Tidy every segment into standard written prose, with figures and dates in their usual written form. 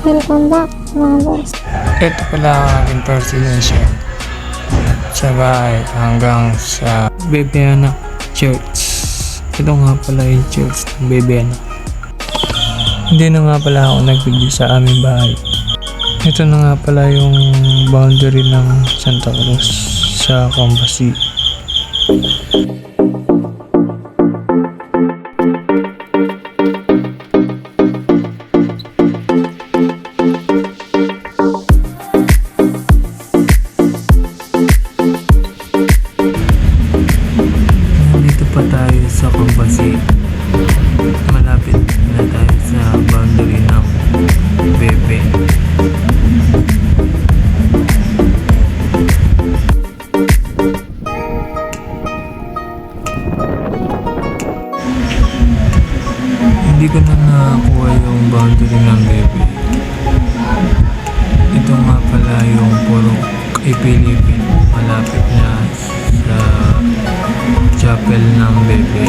Welcome back, mga boss. Ito pala ang aking destination sa bahay hanggang sa Bebeana Church. Ito nga pala yung church ng Bebeana. Hindi na nga pala ako nag-video sa aming bahay. Ito na nga pala yung boundary ng Santa Cruz sa Kambasi. Nandito pa tayo sa Kambasi. Malapit na tayo sa boundary ng Bebe. Hindi ko na nakakuha yung boundary ng Bebe. Ito nga pala yung Purok Ipilipin. Malapit na sa chapel ng Bebe.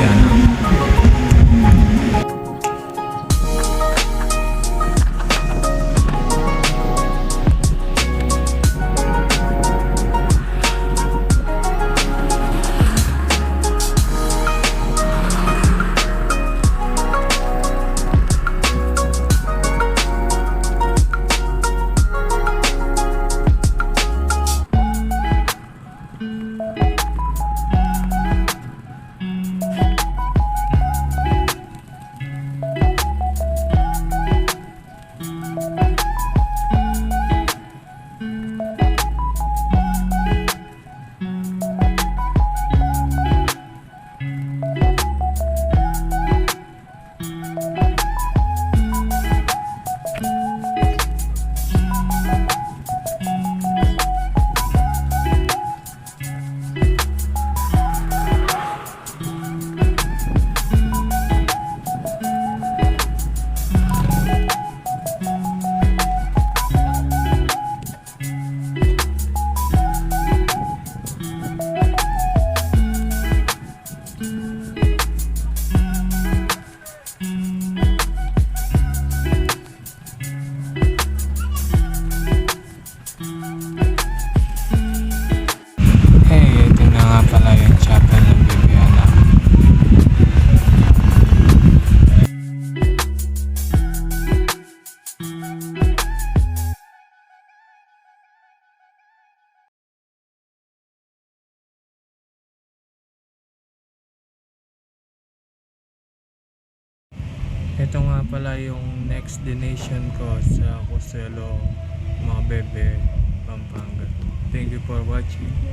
Ito na nga pala yung chapel ng Bebeana. Ito nga pala yung next destination ko sa Costello, mga Bebe, Pampanga. Thank you for watching.